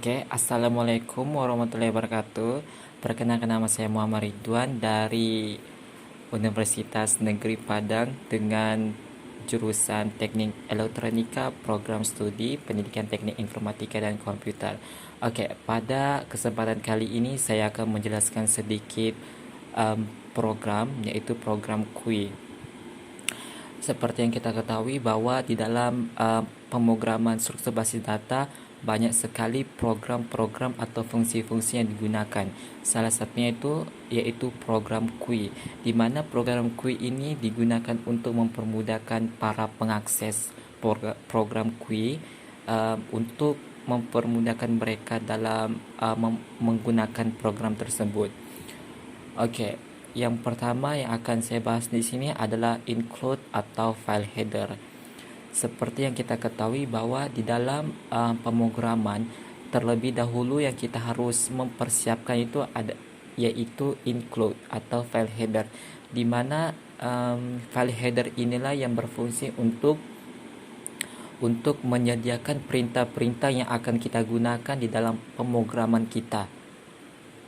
Oke, Assalamualaikum warahmatullahi wabarakatuh. Perkenalkan, nama saya Muhammad Ridwan dari Universitas Negeri Padang dengan jurusan Teknik Elektronika, Program Studi Pendidikan Teknik Informatika dan Komputer. Oke, pada kesempatan kali ini saya akan menjelaskan sedikit program, yaitu program QUI. Seperti yang kita ketahui bahwa di dalam pemrograman struktur basis data banyak sekali program-program atau fungsi-fungsi yang digunakan. Salah satunya itu yaitu program QUI, di mana program QUI ini digunakan untuk mempermudahkan para pengakses program QUI untuk mempermudahkan mereka dalam menggunakan program tersebut. Oke, yang pertama yang akan saya bahas di sini adalah include atau file header. Seperti yang kita ketahui bahwa di dalam pemrograman terlebih dahulu yang kita harus mempersiapkan itu yaitu include atau file header, di mana file header inilah yang berfungsi untuk menyediakan perintah-perintah yang akan kita gunakan di dalam pemrograman kita.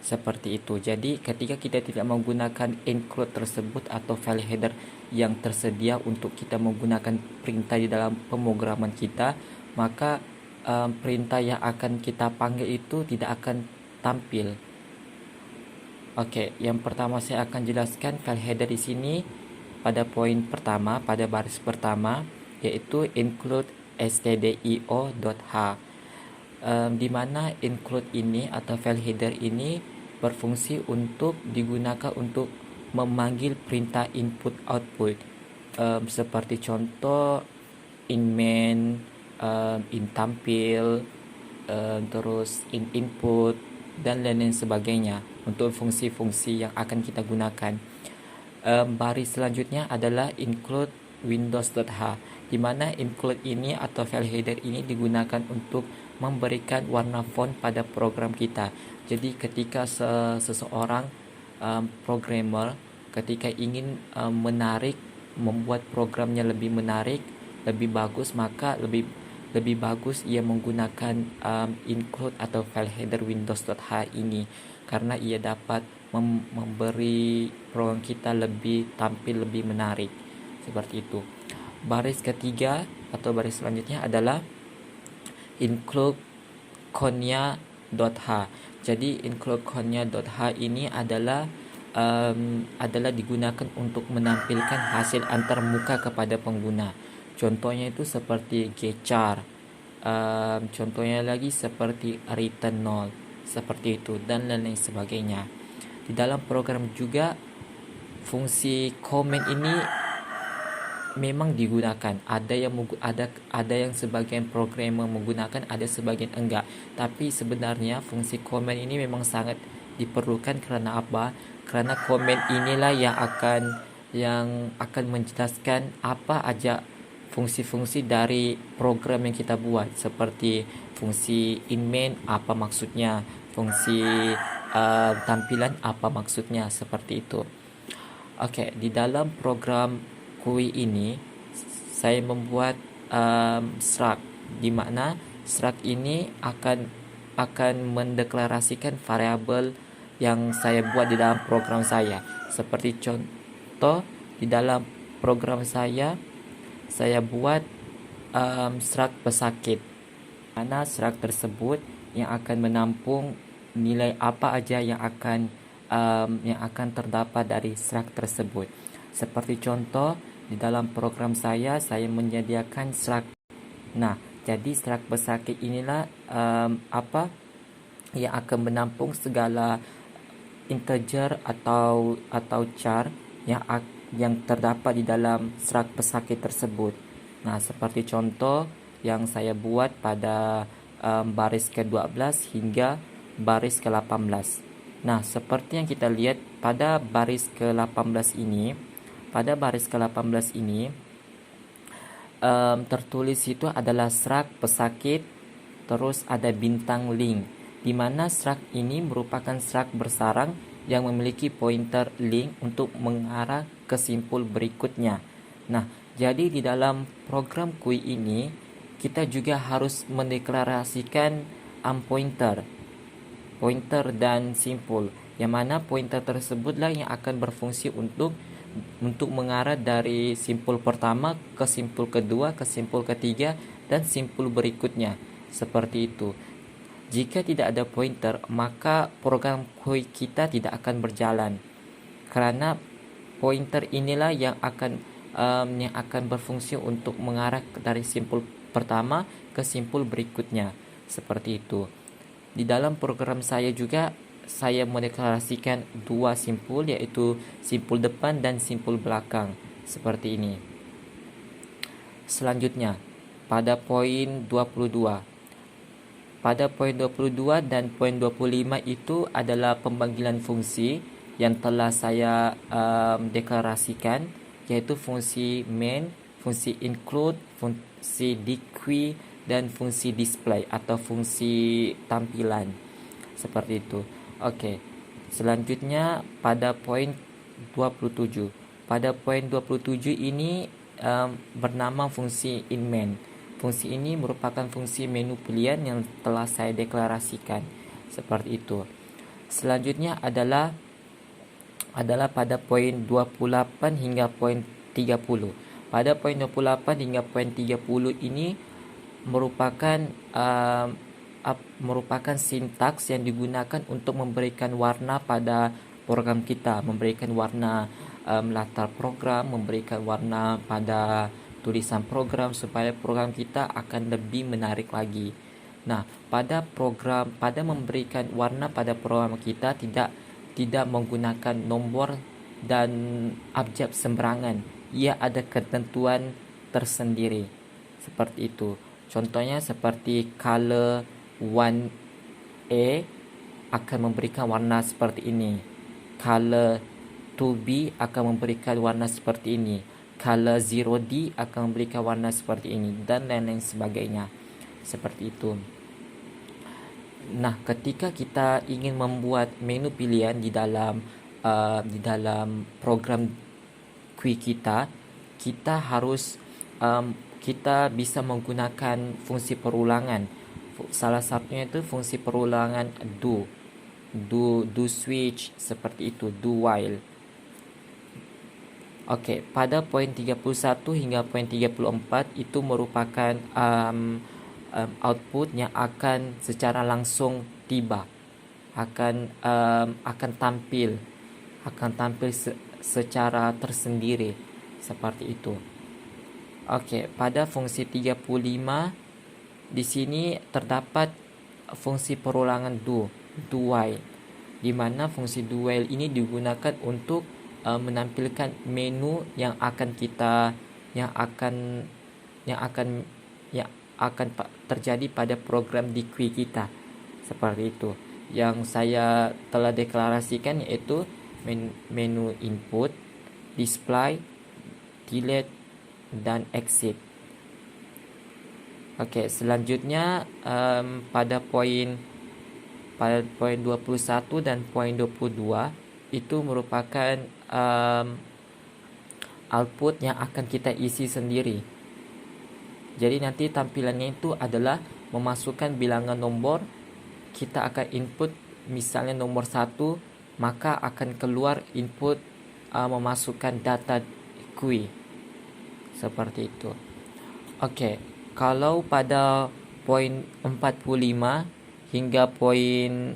Seperti itu. Jadi ketika kita tidak menggunakan include tersebut atau file header yang tersedia untuk kita menggunakan perintah di dalam pemrograman kita, maka perintah yang akan kita panggil itu tidak akan tampil. Oke, yang pertama saya akan jelaskan file header di sini pada poin pertama, pada baris pertama, yaitu include stdio.h. Di mana include ini atau file header ini berfungsi untuk digunakan untuk memanggil perintah input output, seperti contoh in main, in tampil, terus in input dan lain-lain sebagainya untuk fungsi-fungsi yang akan kita gunakan. Baris selanjutnya adalah include windows.h, di mana include ini atau file header ini digunakan untuk memberikan warna font pada program kita. Jadi ketika seseorang programmer ketika ingin membuat programnya lebih menarik, lebih bagus, maka lebih bagus ia menggunakan include atau file header windows.h ini, karena ia dapat memberi program kita tampil lebih menarik. Seperti itu. Baris ketiga atau baris selanjutnya adalah include konya.h. Jadi include konya.h ini adalah digunakan untuk menampilkan hasil antarmuka kepada pengguna. Contohnya itu seperti gchar, contohnya lagi seperti return null, seperti itu, dan lain-lain sebagainya. Di dalam program juga fungsi comment ini memang digunakan. Ada yang sebagian programmer menggunakan, ada sebagian enggak. Tapi sebenarnya fungsi comment ini memang sangat diperlukan. Karena apa? Karena comment inilah yang akan menjelaskan apa aja fungsi-fungsi dari program yang kita buat. Seperti fungsi in main apa maksudnya, fungsi tampilan apa maksudnya, seperti itu. Oke, di dalam program QUI ini saya membuat struct, di mana struct ini akan mendeklarasikan variabel yang saya buat di dalam program saya. Seperti contoh, di dalam program saya buat struct pesakit, mana struct tersebut yang akan menampung nilai apa aja yang akan terdapat dari struct tersebut. Seperti contoh, di dalam program saya menyediakan struct. Nah, jadi struct pesakit inilah yang akan menampung segala integer atau char yang terdapat di dalam struct pesakit tersebut. Nah, seperti contoh yang saya buat pada baris ke-12 hingga baris ke-18. Nah, seperti yang kita lihat pada baris ke-18 ini, tertulis itu adalah struct pesakit, terus ada bintang link, di mana struct ini merupakan struct bersarang yang memiliki pointer link untuk mengarah ke simpul berikutnya. Nah, jadi di dalam program QUI ini kita juga harus mendeklarasikan pointer dan simpul, yang mana pointer tersebutlah yang akan berfungsi untuk mengarah dari simpul pertama ke simpul kedua, ke simpul ketiga, dan simpul berikutnya. Seperti itu. Jika tidak ada pointer, maka program QUI kita tidak akan berjalan, karena pointer inilah yang akan berfungsi untuk mengarah dari simpul pertama ke simpul berikutnya. Seperti itu. Di dalam program saya juga saya mendeklarasikan dua simpul, yaitu simpul depan dan simpul belakang, seperti ini. Selanjutnya, pada poin 22. Pada poin 22 dan poin 25 itu adalah pemanggilan fungsi yang telah saya deklarasikan, yaitu fungsi main, fungsi include, fungsi dequeue, dan fungsi display atau fungsi tampilan. Seperti itu. Oke. Selanjutnya pada poin 27. Pada poin 27 ini bernama fungsi inMain. Fungsi ini merupakan fungsi menu pilihan yang telah saya deklarasikan. Seperti itu. Selanjutnya adalah pada poin 28 hingga poin 30. Pada poin 28 hingga poin 30 ini merupakan sintaks yang digunakan untuk memberikan warna pada program kita, memberikan warna latar program, memberikan warna pada tulisan program supaya program kita akan lebih menarik lagi. Nah, pada memberikan warna pada program kita tidak menggunakan nombor dan abjad sembarangan. Ia ada ketentuan tersendiri. Seperti itu. Contohnya seperti color 1A akan memberikan warna seperti ini. Color 2B akan memberikan warna seperti ini. Color 0D akan memberikan warna seperti ini, dan lain-lain sebagainya. Seperti itu. Nah, ketika kita ingin membuat menu pilihan di dalam program QUI kita harus kita bisa menggunakan fungsi perulangan. Salah satunya itu fungsi perulangan do switch, seperti itu, do while. Oke, pada poin 31 hingga poin 34 itu merupakan output yang akan secara langsung tiba, akan tampil secara tersendiri, seperti itu. Oke, pada fungsi 35 di sini terdapat fungsi perulangan do while, di mana fungsi do while ini digunakan untuk menampilkan menu yang akan terjadi pada program di QUI kita. Seperti itu. Yang saya telah deklarasikan yaitu menu input, display, delete, dan exit. Oke, selanjutnya pada poin 21 dan poin 22 itu merupakan output yang akan kita isi sendiri. Jadi nanti tampilannya itu adalah memasukkan bilangan nomor. Kita akan input misalnya nomor 1, maka akan keluar input memasukkan data QUI. Seperti itu. Oke, kalau pada poin 45 hingga poin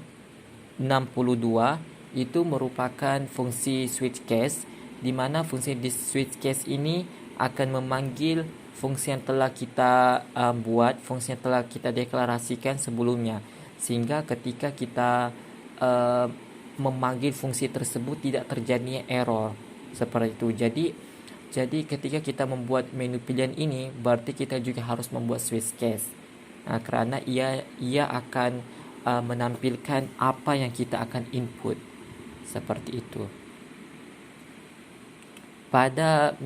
62 itu merupakan fungsi switch case, di mana fungsi di switch case ini akan memanggil fungsi yang telah kita buat, fungsi yang telah kita deklarasikan sebelumnya, sehingga ketika kita memanggil fungsi tersebut tidak terjadinya error. Seperti itu. Jadi ketika kita membuat menu pilihan ini, berarti kita juga harus membuat switch case. Nah, karena ia akan menampilkan apa yang kita akan input. Seperti itu. Pada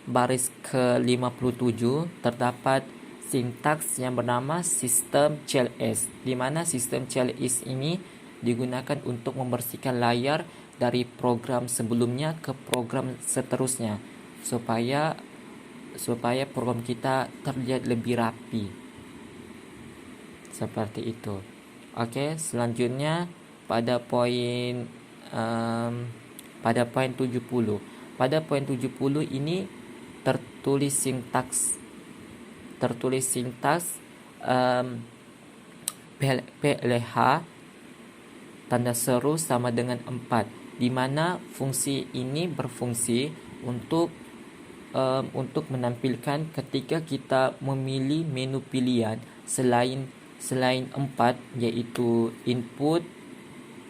baris ke-57 terdapat sintaks yang bernama sistem CLS, di mana sistem CLS ini digunakan untuk membersihkan layar dari program sebelumnya ke program seterusnya, supaya program kita terlihat lebih rapi. Seperti itu. Oke, selanjutnya pada poin um, pada poin 70. Pada poin 70 ini tertulis sintaks um, PLH tanda seru sama dengan 4, di mana fungsi ini berfungsi untuk menampilkan ketika kita memilih menu pilihan selain 4, yaitu input,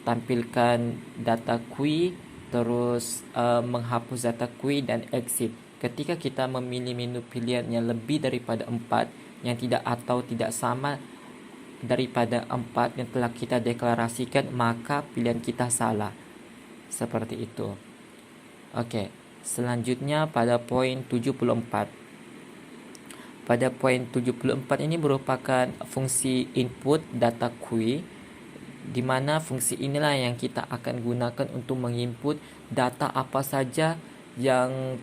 tampilkan data QUI, terus menghapus data QUI, dan exit. Ketika kita memilih menu pilihan yang lebih daripada 4, yang tidak atau tidak sama daripada 4 yang telah kita deklarasikan, maka pilihan kita salah. Seperti itu. Oke, selanjutnya pada poin 74. Pada poin 74 ini merupakan fungsi input data QUI, di mana fungsi inilah yang kita akan gunakan untuk menginput data apa saja yang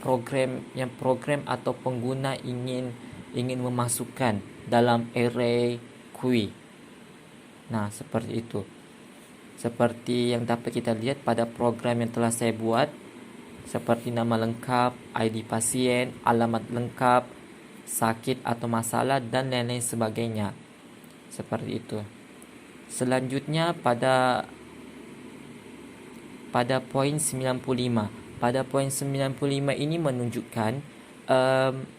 program atau pengguna ingin memasukkan dalam array QUI. Nah, seperti itu. Seperti yang dapat kita lihat pada program yang telah saya buat, seperti nama lengkap, ID pasien, alamat lengkap, sakit atau masalah, dan lain-lain sebagainya. Seperti itu. Selanjutnya pada poin 95. Pada poin 95 ini menunjukkan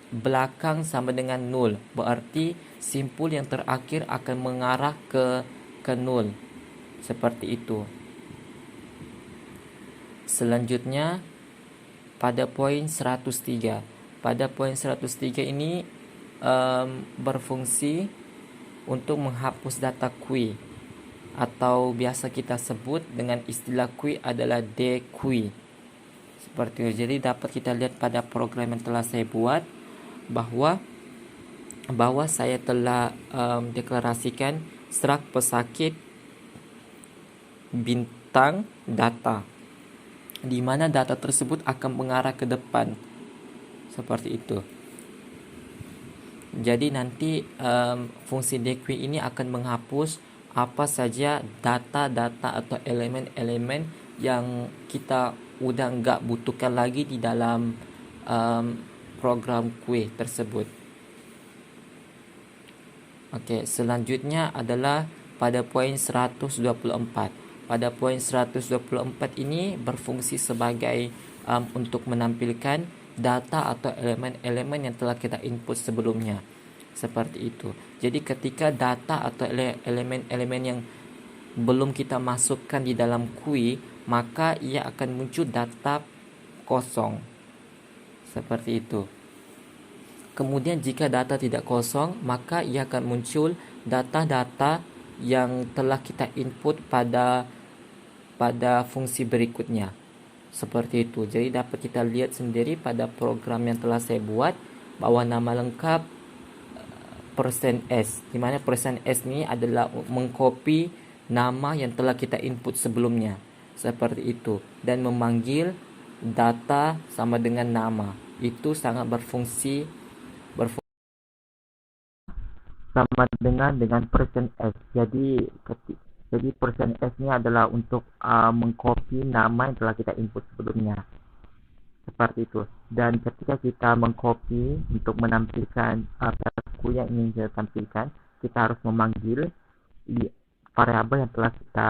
belakang sama dengan 0. Berarti simpul yang terakhir akan mengarah ke 0. Seperti itu. Selanjutnya pada poin 103. Pada poin 103 ini berfungsi untuk menghapus data QUI, atau biasa kita sebut dengan istilah QUI adalah DQUI. Seperti itu. Jadi dapat kita lihat pada program yang telah saya buat bahwa saya telah deklarasikan struct pesakit bintang data, di mana data tersebut akan mengarah ke depan. Seperti itu. Jadi nanti fungsi DQUI ini akan menghapus apa saja data-data atau elemen-elemen yang kita udah nggak butuhkan lagi di dalam program QUI tersebut. Oke, selanjutnya adalah pada poin 124. Pada poin 124 ini berfungsi sebagai untuk menampilkan data atau elemen-elemen yang telah kita input sebelumnya. Seperti itu. Jadi ketika data atau elemen-elemen yang belum kita masukkan di dalam QUI, maka ia akan muncul data kosong. Seperti itu. Kemudian jika data tidak kosong, maka ia akan muncul data-data yang telah kita input pada fungsi berikutnya. Seperti itu. Jadi dapat kita lihat sendiri pada program yang telah saya buat bahwa nama lengkap %s, di mana %s ini adalah mengcopy nama yang telah kita input sebelumnya. Seperti itu. Dan memanggil data sama dengan nama. Itu sangat berfungsi sama dengan %s. Jadi %s ini adalah untuk mengcopy nama yang telah kita input sebelumnya. Seperti itu. Dan ketika kita mengcopy untuk menampilkan QUI yang ingin kita tampilkan, kita harus memanggil variabel yang telah kita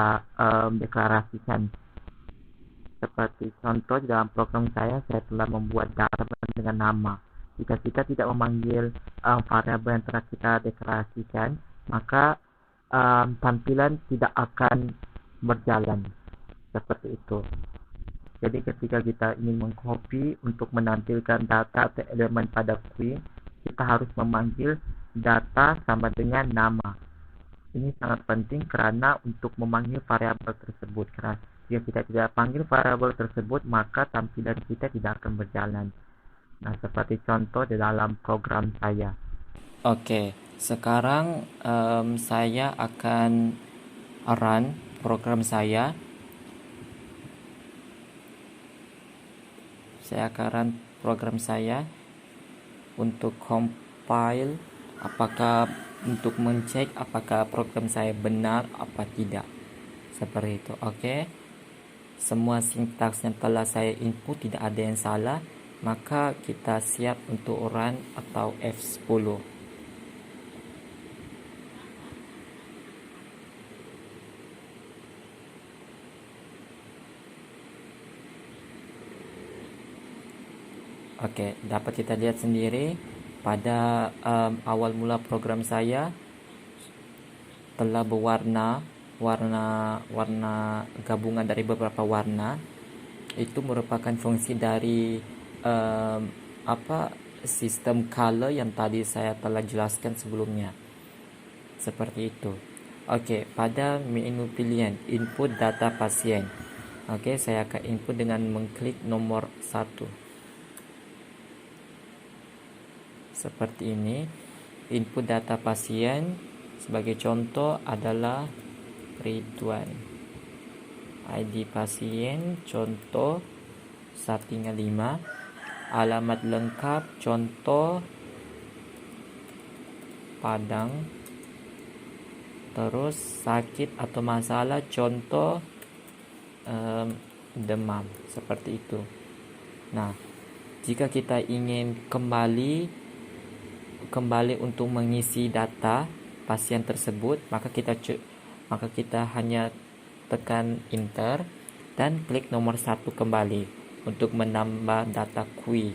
deklarasikan. Seperti contoh di dalam program saya telah membuat data dengan nama. Jika kita tidak memanggil variabel yang telah kita deklarasikan, maka tampilan tidak akan berjalan. Seperti itu. Jadi ketika kita ingin mengcopy untuk menampilkan data atau elemen pada QUI, kita harus memanggil data sama dengan nama. Ini sangat penting karena untuk memanggil variabel tersebut. Karena jika kita tidak panggil variabel tersebut, maka tampilan kita tidak akan berjalan. Nah, seperti contoh di dalam program saya. Oke, sekarang saya akan run program saya. Saya akan run program saya untuk compile apakah untuk mencek apakah program saya benar apa tidak. Seperti itu. Oke. Semua sintaks yang telah saya input tidak ada yang salah, maka kita siap untuk run atau F10. Oke, dapat kita lihat sendiri pada awal mula program saya telah berwarna warna gabungan dari beberapa warna. Itu merupakan fungsi dari sistem color yang tadi saya telah jelaskan sebelumnya. Seperti itu. Oke, pada menu pilihan input data pasien. Oke, saya akan input dengan mengklik nomor 1. Seperti ini. Input data pasien sebagai contoh adalah Ridwan. ID pasien contoh 1 hingga 5. Alamat lengkap contoh Padang. Terus sakit atau masalah contoh demam. Seperti itu. Nah, jika kita ingin kembali untuk mengisi data pasien tersebut, maka kita hanya tekan enter dan klik nomor 1 kembali untuk menambah data QUI.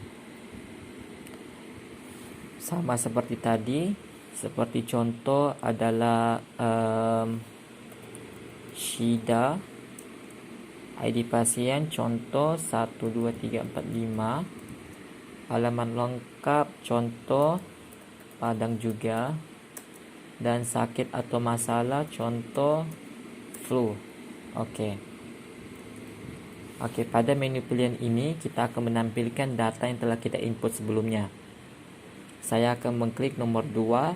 Sama seperti tadi, seperti contoh adalah Shida. ID pasien contoh 1 2 3 4 5. Alamat lengkap contoh Padang juga. Dan sakit atau masalah contoh flu. Oke, pada menu pilihan ini kita akan menampilkan data yang telah kita input sebelumnya. Saya akan mengklik nomor 2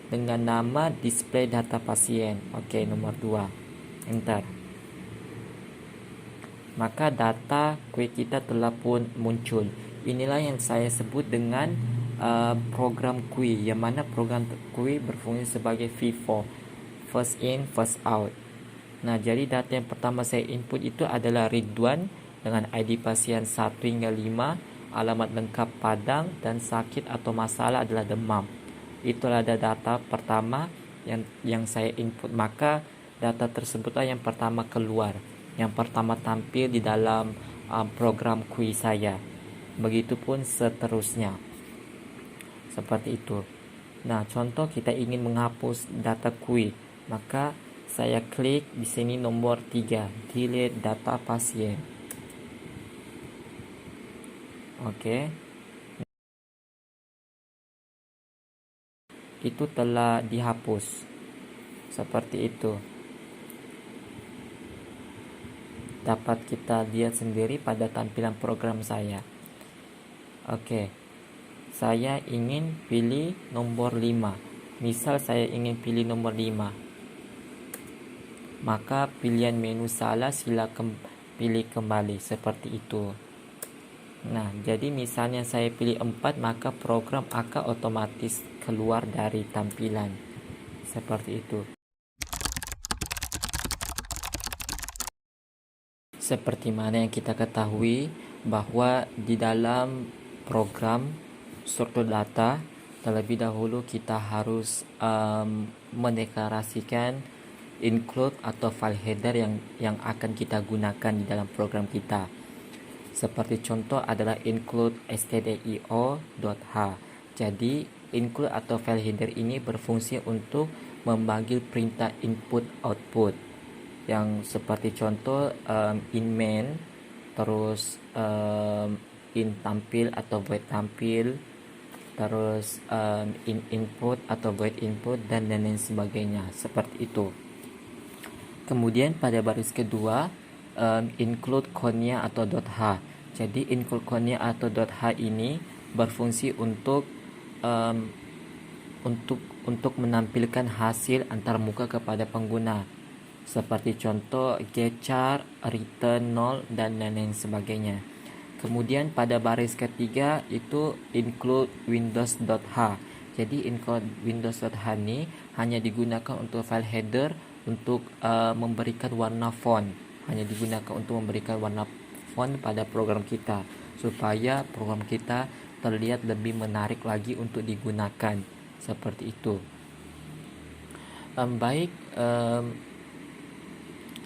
dengan nama display data pasien. Oke, nomor 2. Enter. Maka data QUI kita telah pun muncul. Inilah yang saya sebut dengan program QUI, yang mana program QUI berfungsi sebagai FIFO, first in first out. Nah, jadi data yang pertama saya input itu adalah Ridwan dengan ID pasien 1 hingga 5, alamat lengkap Padang, dan sakit atau masalah adalah demam. Itulah data pertama yang saya input. Maka data tersebutlah yang pertama keluar, yang pertama tampil di dalam program QUI saya. Begitupun seterusnya. Seperti itu. Nah, contoh kita ingin menghapus data QUI, maka saya klik di sini nomor 3, delete data pasien. Oke. Itu telah dihapus. Seperti itu. Dapat kita lihat sendiri pada tampilan program saya. Oke. Saya ingin pilih nomor 5. Misal saya ingin pilih nomor 5. Maka pilihan menu salah, silakan pilih kembali. Seperti itu. Nah, jadi misalnya saya pilih 4, maka program akan otomatis keluar dari tampilan. Seperti itu. Seperti mana yang kita ketahui bahwa di dalam program struktur data, terlebih dahulu kita harus mendeklarasikan include atau file header yang akan kita gunakan di dalam program kita. Seperti contoh adalah include stdio.h. Jadi include atau file header ini berfungsi untuk memanggil perintah input output, yang seperti contoh in main, terus in tampil atau void tampil, terus in input atau void input, dan lain sebagainya. Seperti itu. Kemudian pada baris kedua include konya atau .h. Jadi include konya atau .h ini berfungsi untuk menampilkan hasil antar muka kepada pengguna. Seperti contoh get char, return 0, dan lain sebagainya. Kemudian pada baris ketiga itu include windows.h. Jadi include Windows.h ini hanya digunakan untuk file header untuk memberikan warna font. Hanya digunakan untuk memberikan warna font pada program kita supaya program kita terlihat lebih menarik lagi untuk digunakan. Seperti itu. Baik,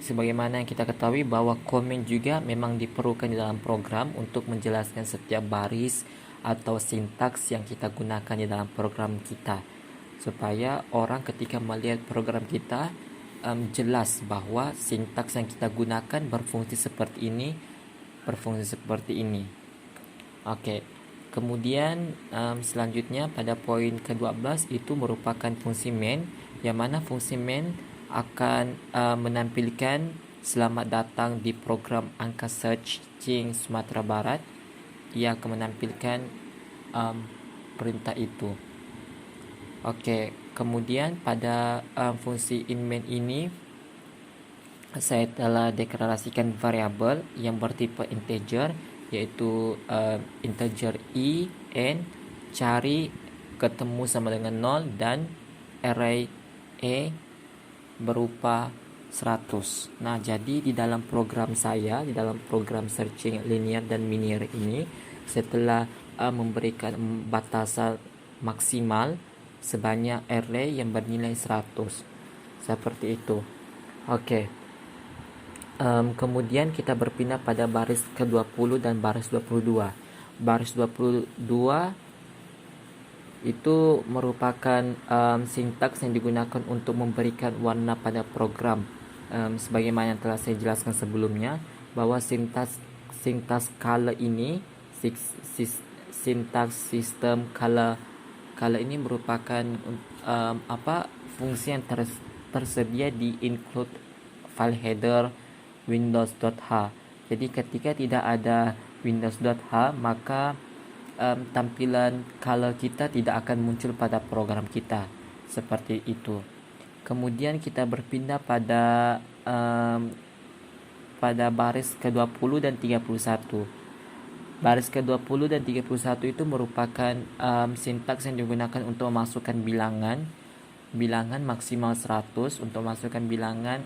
sebagaimana yang kita ketahui bahwa komen juga memang diperlukan di dalam program untuk menjelaskan setiap baris atau sintaks yang kita gunakan di dalam program kita, supaya orang ketika melihat program kita jelas bahwa sintaks yang kita gunakan berfungsi seperti ini, Oke. Kemudian selanjutnya pada poin ke-12 itu merupakan fungsi main, yang mana fungsi main akan menampilkan selamat datang di program angka searching Sumatera Barat. Ia akan menampilkan perintah itu. Oke, kemudian pada fungsi in-main ini saya telah deklarasikan variabel yang bertipe integer, yaitu integer i, n, cari ketemu sama dengan 0, dan array e berupa 100. Nah, jadi di dalam program saya, di dalam program searching linear dan linear ini, setelah memberikan batasan maksimal sebanyak array yang bernilai 100. Seperti itu. Oke. Kemudian kita berpindah pada baris ke-20 dan baris 22. Baris 22 itu merupakan sintaks yang digunakan untuk memberikan warna pada program. Sebagaimana yang telah saya jelaskan sebelumnya, bahwa sintaks color ini, sintaks sistem color ini merupakan fungsi yang tersedia di include file header Windows.h. Jadi ketika tidak ada Windows.h, maka tampilan color kita tidak akan muncul pada program kita. Seperti itu. Kemudian kita berpindah pada baris ke-20 dan 31. Baris ke-20 dan 31 itu merupakan sintaks yang digunakan untuk memasukkan bilangan maksimal 100, untuk memasukkan bilangan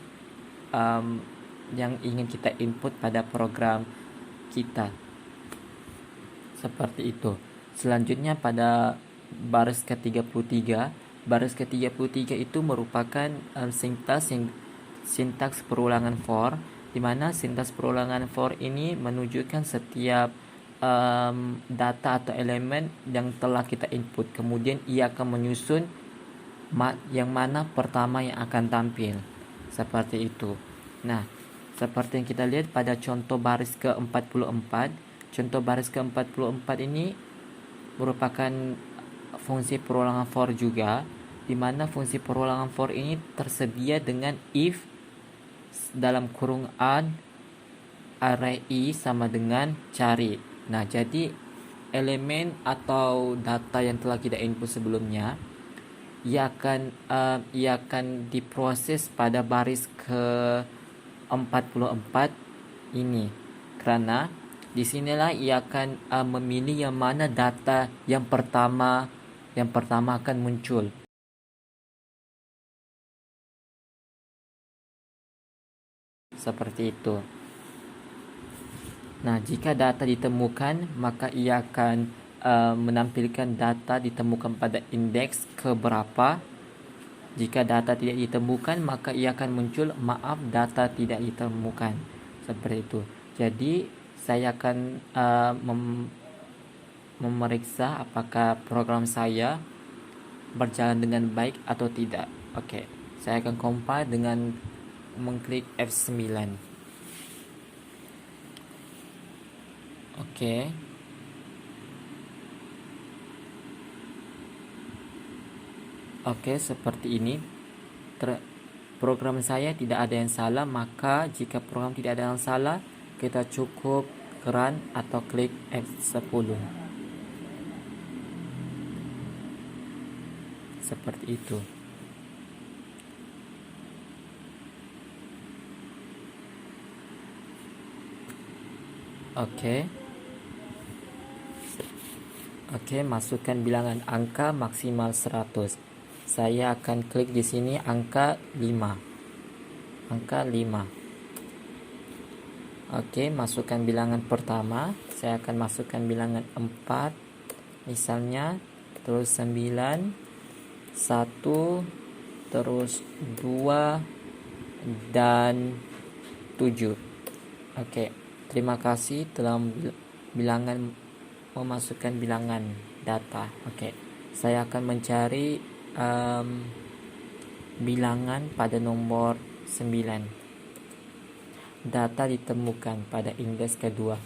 yang ingin kita input pada program kita. Seperti itu. Selanjutnya pada baris ke-33. Baris ke-33 itu merupakan sintaks perulangan for, di mana sintaks perulangan for ini menunjukkan setiap data atau elemen yang telah kita input. Kemudian ia akan menyusun yang mana pertama yang akan tampil. Seperti itu. Nah, seperti yang kita lihat pada contoh baris ke-44. Contoh baris ke-44 ini merupakan fungsi perulangan for juga, di mana fungsi perulangan for ini tersedia dengan if dalam kurungan array i sama dengan cari. Nah, jadi elemen atau data yang telah kita input sebelumnya, ia akan diproses pada baris ke-44 ini, karena disinilah ia akan memilih yang mana data yang pertama akan muncul. Seperti itu. Nah, jika data ditemukan, maka ia akan menampilkan data ditemukan pada indeks keberapa. Jika data tidak ditemukan, maka ia akan muncul maaf, data tidak ditemukan. Seperti itu. Jadi saya akan memeriksa apakah program saya berjalan dengan baik atau tidak. Oke, saya akan compile dengan mengklik F9. Oke. Oke, seperti ini. Program saya tidak ada yang salah, maka jika program tidak ada yang salah, kita cukup run atau klik F10. Seperti itu. Oke. Oke, masukkan bilangan angka maksimal 100. Saya akan klik di sini angka 5. Angka 5. Oke, masukkan bilangan pertama. Saya akan masukkan bilangan 4 misalnya, terus 9, 1, terus 2, dan 7. Oke, terima kasih telah memasukkan bilangan data. Oke, saya akan mencari bilangan pada nomor 9. Data ditemukan pada indeks kedua.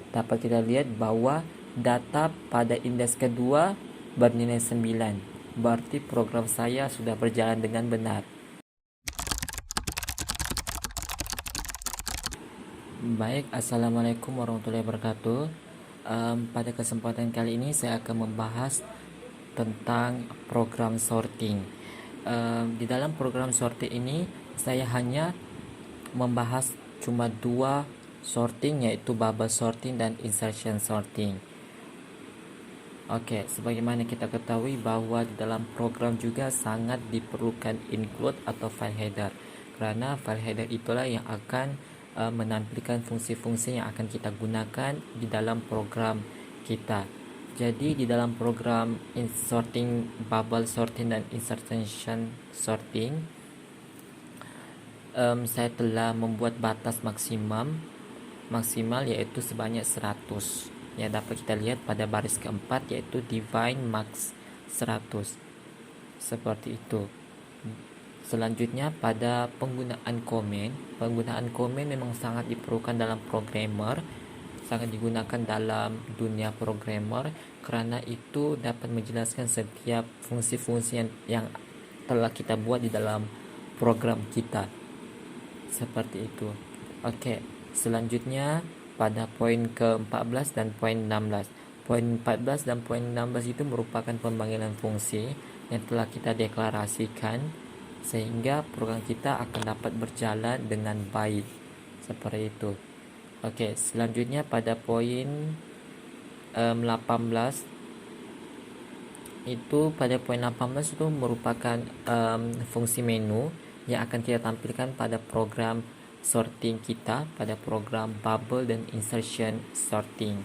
Dapat kita lihat bahwa data pada indeks kedua bernilai 9. Berarti program saya sudah berjalan dengan benar. Baik, assalamualaikum warahmatullahi wabarakatuh. Pada kesempatan kali ini saya akan membahas tentang program sorting. Di dalam program sorting ini saya hanya membahas cuma 2 sorting, yaitu bubble sorting dan insertion sorting. Oke, sebagaimana kita ketahui bahwa di dalam program juga sangat diperlukan include atau file header, karena file header itulah yang akan menampilkan fungsi-fungsi yang akan kita gunakan di dalam program kita. Jadi di dalam program sorting, bubble sorting dan insertion sorting, saya telah membuat batas maksimal yaitu sebanyak 100. Ya, dapat kita lihat pada baris keempat, yaitu divine max 100. Seperti itu. Selanjutnya pada penggunaan komen memang sangat diperlukan dalam programmer, sangat digunakan dalam dunia programmer, karena itu dapat menjelaskan setiap fungsi-fungsi yang telah kita buat di dalam program kita. Seperti itu. Oke, selanjutnya pada poin ke-14 dan poin 16. Poin 14 dan poin 16 itu merupakan pemanggilan fungsi yang telah kita deklarasikan, sehingga program kita akan dapat berjalan dengan baik. Seperti itu. Oke, selanjutnya pada poin 18 itu, pada poin 18 itu merupakan fungsi menu yang akan kita tampilkan pada program sorting kita, pada program bubble dan insertion sorting.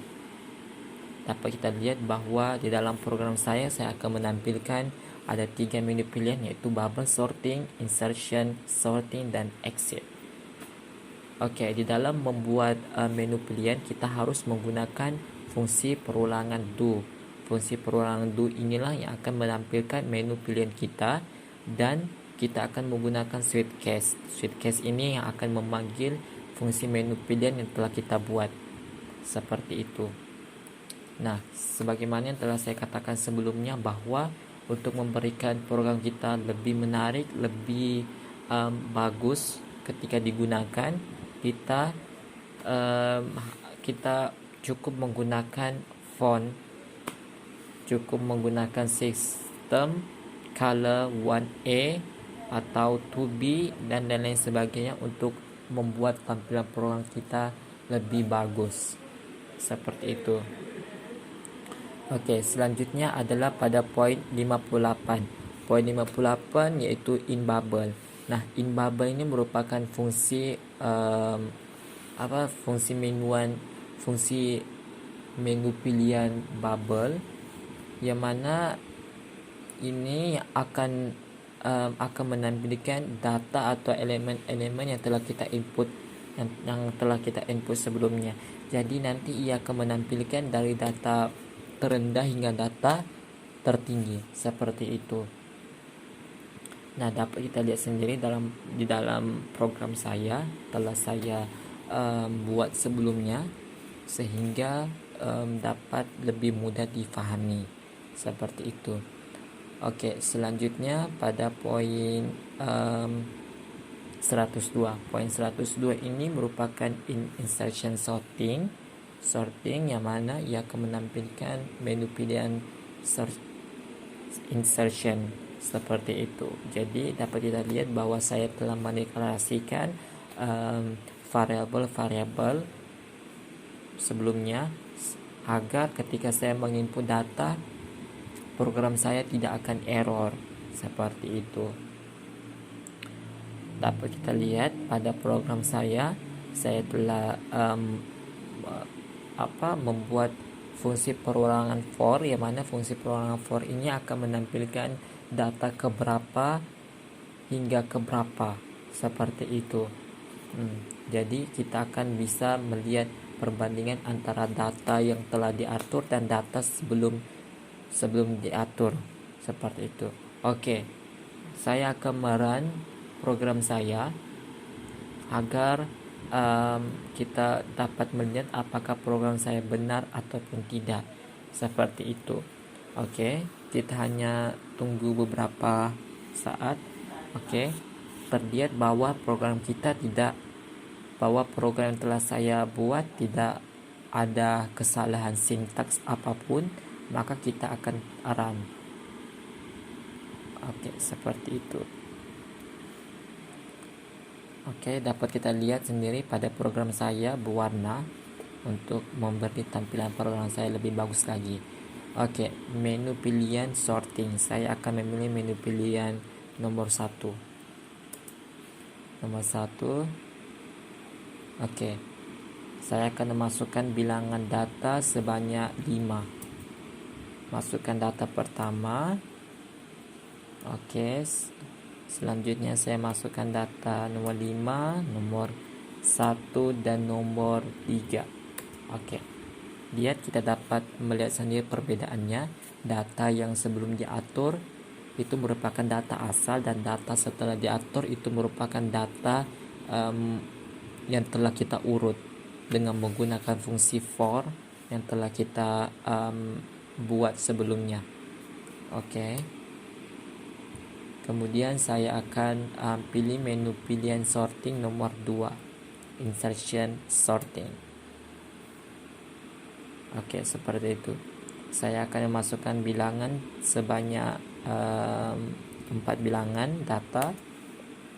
Dapat kita lihat bahwa di dalam program saya akan menampilkan ada 3 menu pilihan, yaitu bubble sorting, insertion sorting, dan exit. Oke, di dalam membuat menu pilihan kita harus menggunakan fungsi perulangan do. Fungsi perulangan do inilah yang akan menampilkan menu pilihan kita, dan kita akan menggunakan switch case. Switch case ini yang akan memanggil fungsi menu pilihan yang telah kita buat. Seperti itu. Nah, sebagaimana yang telah saya katakan sebelumnya, bahwa untuk memberikan program kita lebih menarik, lebih bagus ketika digunakan, kita cukup menggunakan font, cukup menggunakan sistem color 1A atau 2B dan lain sebagainya untuk membuat tampilan program kita lebih bagus. Seperti itu. Oke, selanjutnya adalah pada poin 58. Poin 58 yaitu in bubble. Nah, in bubble ini merupakan fungsi fungsi menu pilihan bubble, yang mana ini akan menampilkan data atau elemen-elemen yang telah kita input sebelumnya. Jadi nanti ia akan menampilkan dari data terendah hingga data tertinggi, seperti itu. Nah, dapat kita lihat sendiri di dalam program saya telah saya buat sebelumnya, sehingga dapat lebih mudah difahami. Seperti itu. Oke, selanjutnya pada poin 102. Poin 102 ini merupakan insertion sorting yang mana ia akan menampilkan menu pilihan insertion. Seperti itu. Jadi dapat kita lihat bahwa saya telah mendeklarasikan variabel sebelumnya agar ketika saya menginput data, program saya tidak akan error. Seperti itu. Dapat kita lihat pada program saya telah membuat fungsi perulangan for, yang mana fungsi perulangan for ini akan menampilkan data keberapa hingga keberapa, seperti itu. Jadi kita akan bisa melihat perbandingan antara data yang telah diatur dan data sebelum diatur, seperti itu. Oke, saya akan merun program saya agar kita dapat melihat apakah program saya benar ataupun tidak, seperti itu. Oke, kita hanya tunggu beberapa saat. Oke, terlihat bahwa program yang telah saya buat tidak ada kesalahan sintaks apapun, maka kita akan run. Oke, seperti itu. Oke, dapat kita lihat sendiri pada program saya berwarna untuk memberi tampilan program saya lebih bagus lagi. Oke, menu pilihan sorting. Saya akan memilih menu pilihan nomor 1. Oke, saya akan memasukkan bilangan data sebanyak 5. Masukkan data pertama. Oke, selanjutnya saya masukkan data nomor 5, nomor 1, dan nomor 3. Oke, lihat, kita dapat melihat sendiri perbedaannya. Data yang sebelum diatur itu merupakan data asal, dan data setelah diatur itu merupakan data yang telah kita urut dengan menggunakan fungsi for yang telah kita buat sebelumnya. Oke. Kemudian saya akan pilih menu pilihan sorting nomor 2, insertion sorting. Oke, seperti itu. Saya akan memasukkan bilangan sebanyak 4 bilangan data.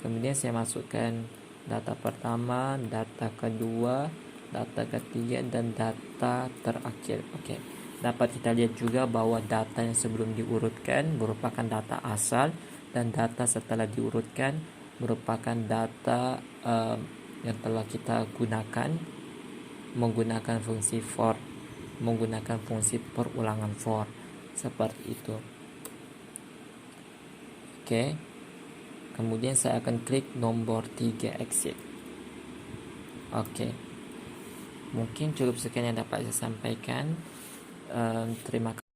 Kemudian saya masukkan data pertama, data kedua, data ketiga, dan data terakhir. Oke. Dapat kita lihat juga bahwa data yang sebelum diurutkan merupakan data asal, dan data setelah diurutkan merupakan data yang telah kita gunakan menggunakan fungsi for, menggunakan fungsi perulangan for, seperti itu. Oke. Kemudian saya akan klik nomor 3 exit. Oke. Mungkin cukup sekian yang dapat saya sampaikan. Terima kasih.